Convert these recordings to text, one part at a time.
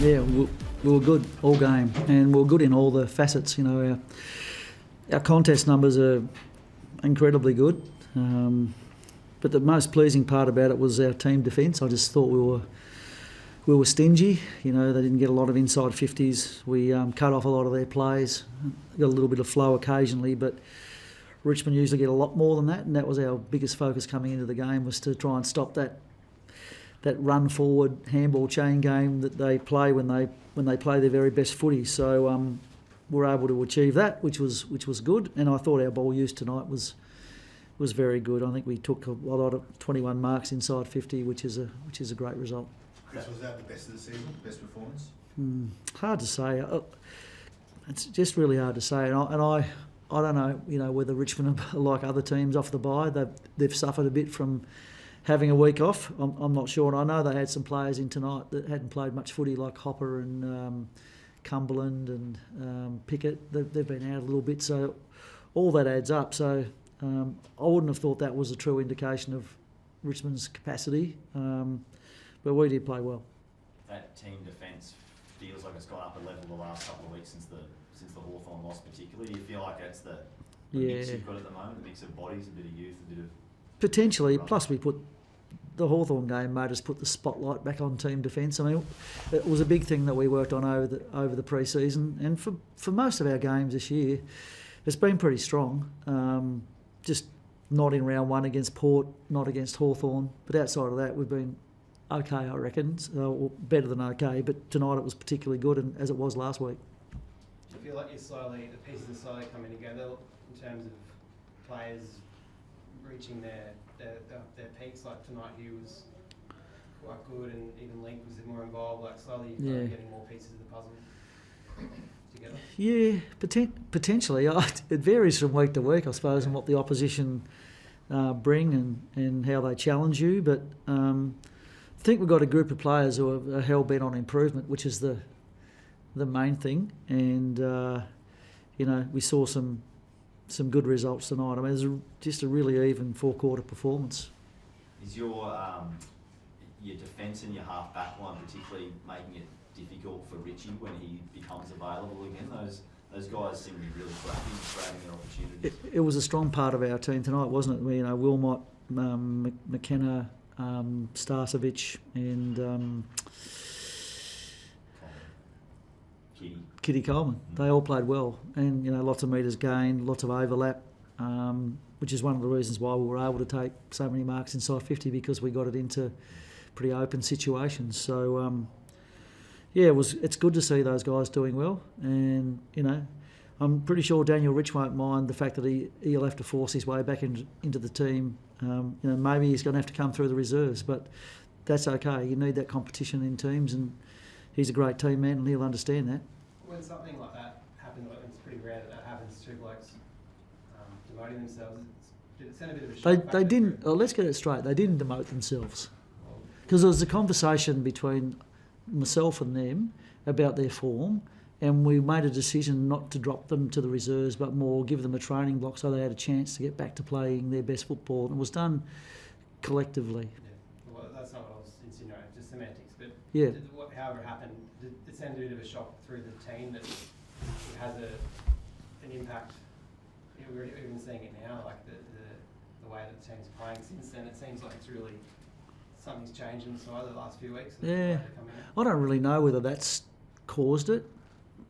Yeah, we were good all game, and we were good in all the facets. You know, our contest numbers are incredibly good, but the most pleasing part about it was our team defence. I just thought we were stingy. You know, they didn't get a lot of inside 50s. We cut off a lot of their plays, got a little bit of flow occasionally, but Richmond usually get a lot more than that, and that was our biggest focus coming into the game, was to try and stop that run forward handball chain game that they play when they play their very best footy. So we're able to achieve that, which was good. And I thought our ball use tonight was very good. I think we took a lot of 21 marks inside 50, which is a great result. Chris, was that the best of the season? Best performance? Hard to say. It's just really hard to say. And I don't know, you know, whether Richmond are like other teams off the bye. They've suffered a bit from having a week off. I'm not sure. And I know they had some players in tonight that hadn't played much footy, like Hopper and Cumberland and Pickett. They've been out a little bit, so all that adds up. So I wouldn't have thought that was a true indication of Richmond's capacity, but we did play well. That team defence feels like it's gone up a level the last couple of weeks since the Hawthorn loss particularly. Do you feel like it's the mix you've got at the moment, the mix of bodies, a bit of youth, a bit of... Potentially, plus we put... The Hawthorn game made us put the spotlight back on team defence. I mean, it was a big thing that we worked on over the pre-season, and for most of our games this year, it's been pretty strong. Just not in round one against Port, not against Hawthorn, but outside of that, we've been okay, I reckon, or better than okay. But tonight it was particularly good, and as it was last week. Do you feel like the pieces are slowly coming together in terms of players reaching their peaks? Like tonight, Hugh was quite good, and even Link was more involved. Like slowly, you're getting more pieces of the puzzle together. Yeah, potentially. It varies from week to week, I suppose, and what the opposition bring and how they challenge you. But I think we've got a group of players who are hell bent on improvement, which is the main thing. And you know, we saw some good results tonight. I mean, it was just a really even four-quarter performance. Is your defence and your half-back line particularly making it difficult for Richie when he becomes available again? Those guys seem to be really grabbing their opportunities. It was a strong part of our team tonight, wasn't it? You know, Wilmot, McKenna, Starcevic and Kitty Coleman. They all played well, and you know, lots of metres gained, lots of overlap, which is one of the reasons why we were able to take so many marks inside 50, because we got it into pretty open situations. So yeah, it's good to see those guys doing well, and you know, I'm pretty sure Daniel Rich won't mind the fact that he'll have to force his way back into the team. You know, maybe he's going to have to come through the reserves, but that's okay. You need that competition in teams, and he's a great team man, and he'll understand that. When something like that happens, it's pretty rare that happens, two blokes demoting themselves. Did it send a bit of a shock? They didn't. Oh, let's get it straight. They didn't demote themselves, because there was a conversation between myself and them about their form, and we made a decision not to drop them to the reserves, but more give them a training block so they had a chance to get back to playing their best football. And it was done collectively. Yeah. Well, that's not what I was insinuating, just semantics. But yeah. However it happened, did it send a bit of a shock through the team that it has an impact? You know, we're even seeing it now, like the way that the team's playing since then. It seems like it's really something's changed inside the last few weeks. Yeah, I don't really know whether that's caused it.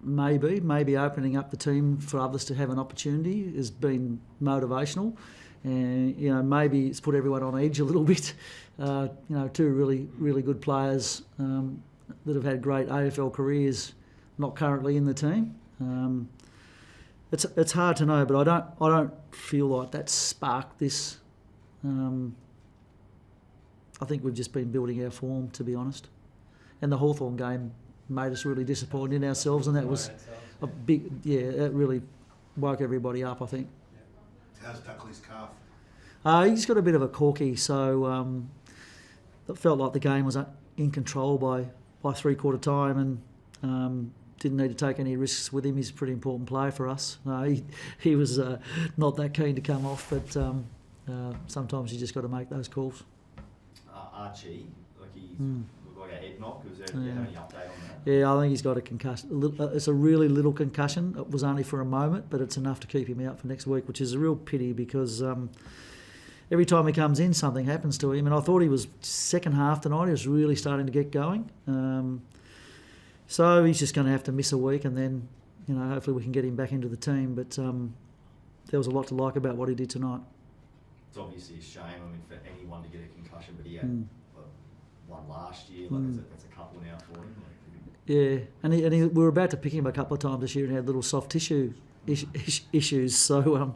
Maybe opening up the team for others to have an opportunity has been motivational, and you know, maybe it's put everyone on edge a little bit. You know, two really good players that have had great AFL careers, not currently in the team. It's hard to know, but I don't feel like that sparked this. I think we've just been building our form, to be honest. And the Hawthorn game made us really disappointed in ourselves, and that was a big, it really woke everybody up, I think. How's Duckley's calf? He's got a bit of a corky, so it felt like the game was in control by three-quarter time, and didn't need to take any risks with him. He's a pretty important player for us. He was not that keen to come off, but sometimes you just got to make those calls. Archie, like he's looked like a head knock. Was there any update on that? Yeah, I think he's got a concussion. It's a really little concussion. It was only for a moment, but it's enough to keep him out for next week, which is a real pity because every time he comes in, something happens to him. And I thought he was second half tonight. He was really starting to get going. So he's just going to have to miss a week, and then hopefully we can get him back into the team. But there was a lot to like about what he did tonight. It's obviously a shame, for anyone to get a concussion, but he had one last year. That's a couple now for him. Yeah, and we were about to pick him a couple of times this year and had little soft tissue issues. So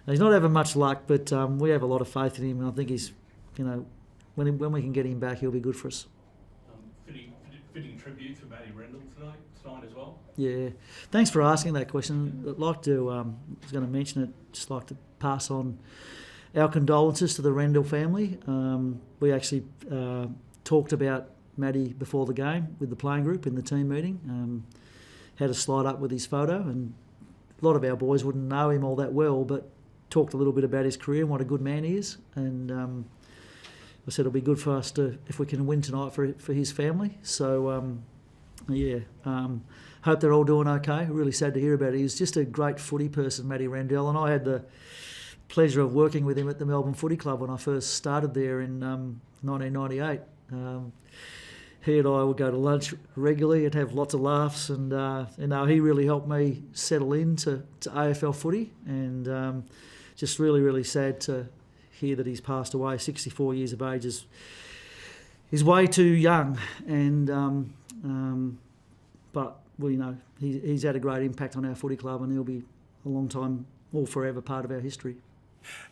he's not having much luck, but we have a lot of faith in him, and I think he's, when we can get him back, he'll be good for us. Fitting tribute for Matty Rendell tonight as well. Yeah, thanks for asking that question. I'd like to, I was going to mention it, just like to pass on our condolences to the Rendell family. We actually talked about Matty before the game with the playing group in the team meeting. Had a slide up with his photo, and a lot of our boys wouldn't know him all that well, but talked a little bit about his career and what a good man he is. And I said it'll be good for us if we can win tonight for his family. So hope they're all doing okay. Really sad to hear about it. He's just a great footy person, Matty Rendell, and I had the pleasure of working with him at the Melbourne Footy Club when I first started there in 1998. He and I would go to lunch regularly and have lots of laughs, and he really helped me settle into AFL footy, and just really, really sad to hear that he's passed away. 64 years of age is way too young, and but he's had a great impact on our footy club, and he'll be a long time, or forever, part of our history.